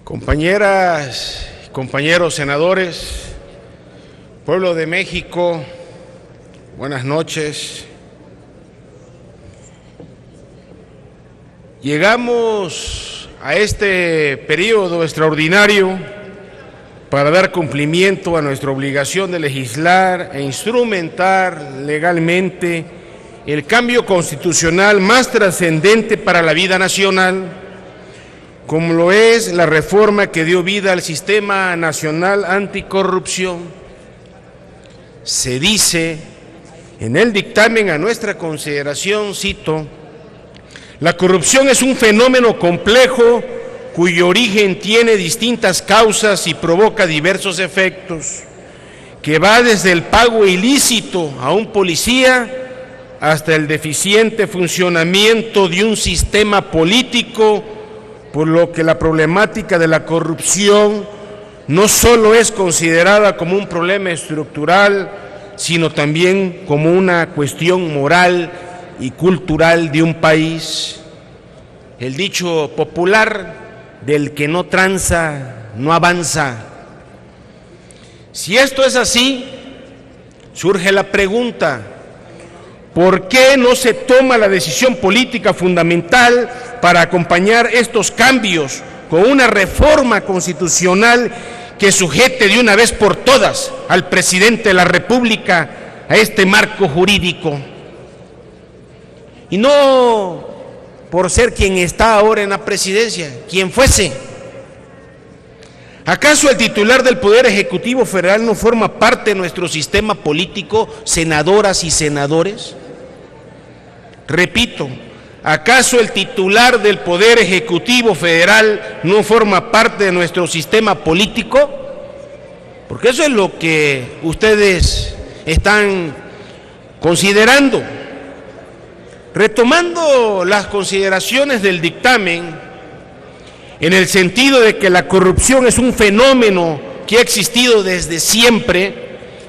Compañeras, compañeros senadores, pueblo de México, buenas noches. Llegamos a este periodo extraordinario para dar cumplimiento a nuestra obligación de legislar e instrumentar legalmente el cambio constitucional más trascendente para la vida nacional, como lo es la reforma que dio vida al Sistema Nacional Anticorrupción. Se dice en el dictamen a nuestra consideración, cito: la corrupción es un fenómeno complejo cuyo origen tiene distintas causas y provoca diversos efectos, que va desde el pago ilícito a un policía hasta el deficiente funcionamiento de un sistema político, por lo que la problemática de la corrupción no solo es considerada como un problema estructural, sino también como una cuestión moral y cultural de un país. El dicho popular del que no tranza, no avanza. Si esto es así, surge la pregunta: ¿por qué no se toma la decisión política fundamental para acompañar estos cambios con una reforma constitucional que sujete de una vez por todas al presidente de la República a este marco jurídico? Y no por ser quien está ahora en la presidencia, quien fuese. ¿Acaso el titular del Poder Ejecutivo Federal no forma parte de nuestro sistema político, senadoras y senadores? Repito, ¿acaso el titular del Poder Ejecutivo Federal no forma parte de nuestro sistema político? Porque eso es lo que ustedes están considerando. Retomando las consideraciones del dictamen, en el sentido de que la corrupción es un fenómeno que ha existido desde siempre,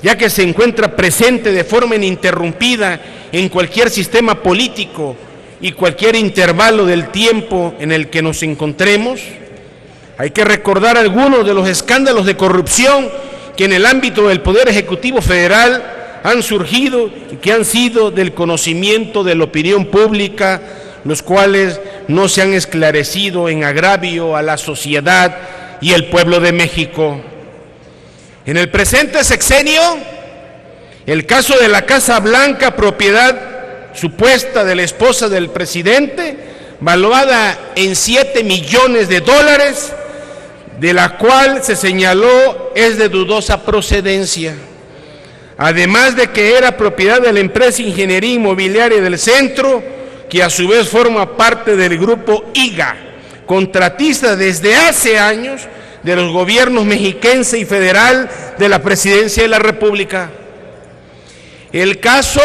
ya que se encuentra presente de forma ininterrumpida en cualquier sistema político y cualquier intervalo del tiempo en el que nos encontremos, hay que recordar algunos de los escándalos de corrupción que en el ámbito del Poder Ejecutivo Federal han surgido y que han sido del conocimiento de la opinión pública, los cuales no se han esclarecido en agravio a la sociedad y el pueblo de México. En el presente sexenio, el caso de la Casa Blanca, propiedad supuesta de la esposa del presidente, valuada en $7 millones, de la cual se señaló es de dudosa procedencia. Además de que era propiedad de la empresa Ingeniería Inmobiliaria del Centro, que a su vez forma parte del grupo IGA, contratista desde hace años de los gobiernos mexiquense y federal de la Presidencia de la República. El caso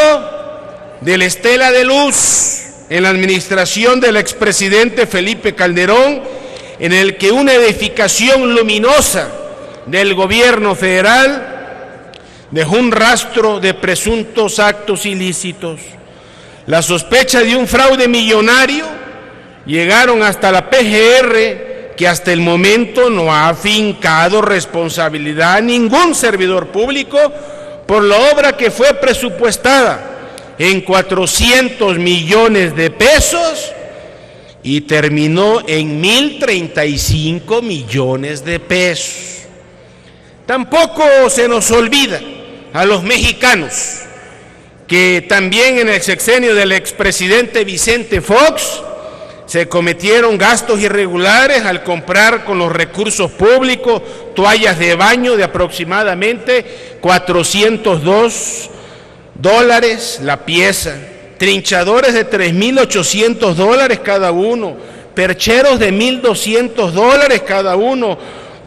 de la Estela de Luz en la administración del expresidente Felipe Calderón, en el que una edificación luminosa del gobierno federal dejó un rastro de presuntos actos ilícitos. La sospecha de un fraude millonario llegaron hasta la PGR, que hasta el momento no ha afincado responsabilidad a ningún servidor público por la obra que fue presupuestada en $400 millones y terminó en $1,035 millones. Tampoco se nos olvida a los mexicanos que también en el sexenio del expresidente Vicente Fox se cometieron gastos irregulares al comprar con los recursos públicos toallas de baño de aproximadamente $402 la pieza, trinchadores de $3,800 cada uno, percheros de $1,200 cada uno,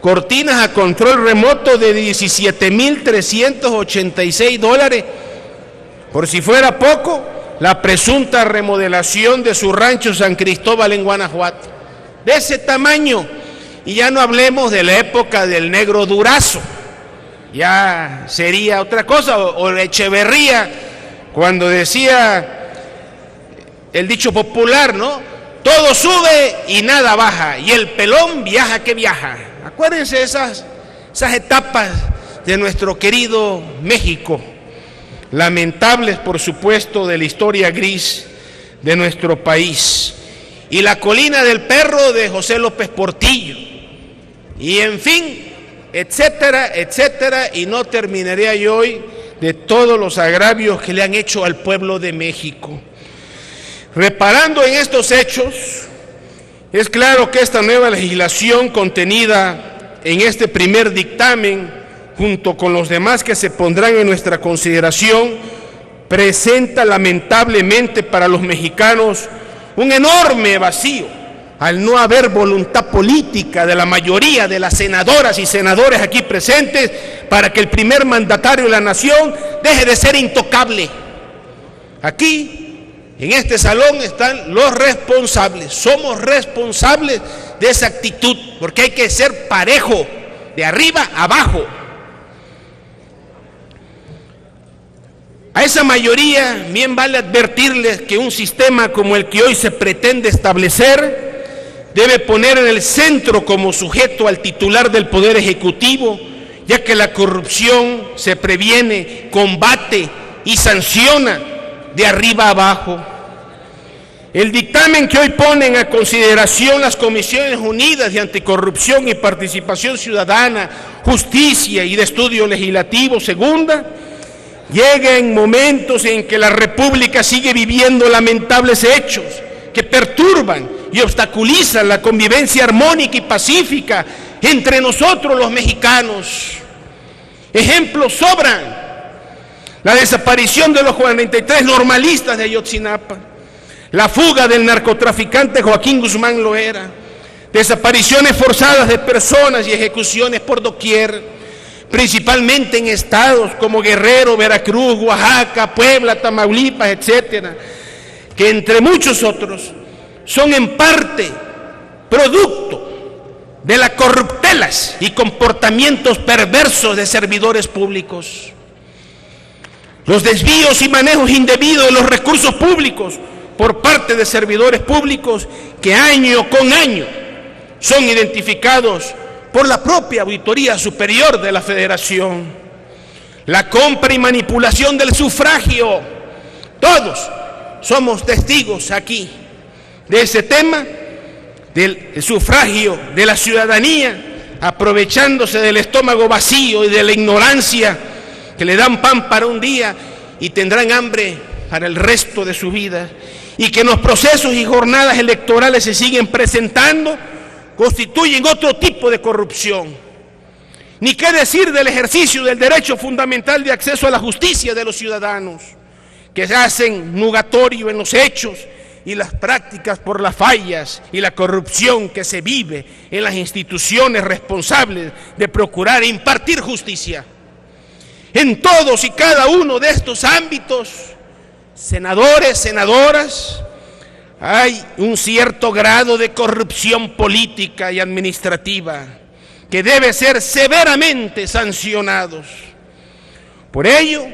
cortinas a control remoto de $17,386. Por si fuera poco, la presunta remodelación de su rancho San Cristóbal en Guanajuato, de ese tamaño. Y ya no hablemos de la época del negro Durazo, ya sería otra cosa, o Echeverría, cuando decía el dicho popular, ¿no? todo sube y nada baja, y el pelón viaja que viaja. Acuérdense esas etapas de nuestro querido México, lamentables por supuesto, de la historia gris de nuestro país, y la colina del perro de José López Portillo, y en fin, etcétera, etcétera, y no terminaré yo hoy de todos los agravios que le han hecho al pueblo de México. Reparando en estos hechos, es claro que esta nueva legislación contenida en este primer dictamen, junto con los demás que se pondrán en nuestra consideración, presenta lamentablemente para los mexicanos un enorme vacío, al no haber voluntad política de la mayoría de las senadoras y senadores aquí presentes para que el primer mandatario de la nación deje de ser intocable. Aquí, en este salón, están los responsables. Somos responsables de esa actitud, porque hay que ser parejo, de arriba a abajo. A esa mayoría bien vale advertirles que un sistema como el que hoy se pretende establecer debe poner en el centro como sujeto al titular del Poder Ejecutivo, ya que la corrupción se previene, combate y sanciona de arriba a abajo. El dictamen que hoy ponen a consideración las Comisiones Unidas de Anticorrupción y Participación Ciudadana, Justicia y de Estudio Legislativo, segunda, llega en momentos en que la República sigue viviendo lamentables hechos que perturban y obstaculizan la convivencia armónica y pacífica entre nosotros los mexicanos. Ejemplos sobran. La desaparición de los 43 normalistas de Ayotzinapa, la fuga del narcotraficante Joaquín Guzmán Loera, desapariciones forzadas de personas y ejecuciones por doquier, principalmente en estados como Guerrero, Veracruz, Oaxaca, Puebla, Tamaulipas, etcétera, que entre muchos otros son en parte producto de las corruptelas y comportamientos perversos de servidores públicos. Los desvíos y manejos indebidos de los recursos públicos por parte de servidores públicos que año con año son identificados por la propia Auditoría Superior de la Federación. La compra y manipulación del sufragio. Todos somos testigos aquí de ese tema, del sufragio de la ciudadanía, aprovechándose del estómago vacío y de la ignorancia, que le dan pan para un día y tendrán hambre para el resto de su vida, y que en los procesos y jornadas electorales se siguen presentando, constituyen otro tipo de corrupción. Ni qué decir del ejercicio del derecho fundamental de acceso a la justicia de los ciudadanos, que se hacen nugatorio en los hechos y las prácticas por las fallas y la corrupción que se vive en las instituciones responsables de procurar e impartir justicia. En todos y cada uno de estos ámbitos, senadores, senadoras, hay un cierto grado de corrupción política y administrativa que debe ser severamente sancionados. Por ello,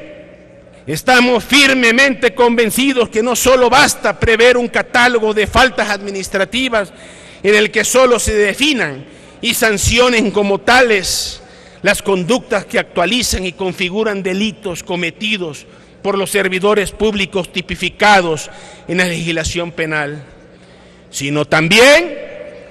estamos firmemente convencidos que no solo basta prever un catálogo de faltas administrativas en el que solo se definan y sancionen como tales las conductas que actualizan y configuran delitos cometidos por los servidores públicos tipificados en la legislación penal, sino también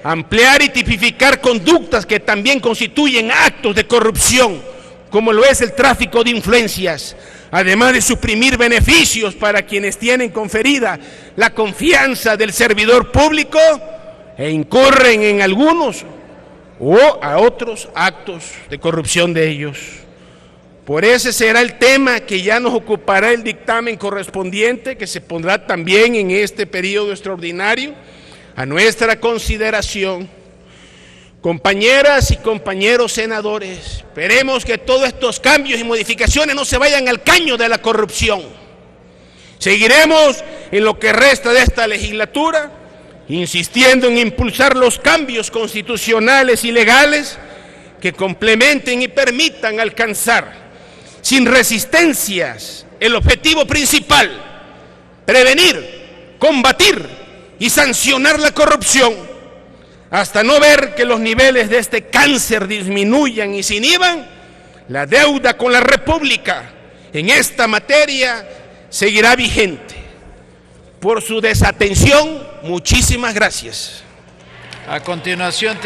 ampliar y tipificar conductas que también constituyen actos de corrupción, como lo es el tráfico de influencias, además de suprimir beneficios para quienes tienen conferida la confianza del servidor público e incurren en algunos o a otros actos de corrupción de ellos. Por ese será el tema que ya nos ocupará el dictamen correspondiente, que se pondrá también en este periodo extraordinario a nuestra consideración. Compañeras y compañeros senadores, esperemos que todos estos cambios y modificaciones no se vayan al caño de la corrupción. Seguiremos en lo que resta de esta legislatura, insistiendo en impulsar los cambios constitucionales y legales que complementen y permitan alcanzar sin resistencias el objetivo principal: prevenir, combatir y sancionar la corrupción, hasta no ver que los niveles de este cáncer disminuyan y se inhiban, la deuda con la República en esta materia seguirá vigente. Por su desatención, muchísimas gracias. A continuación,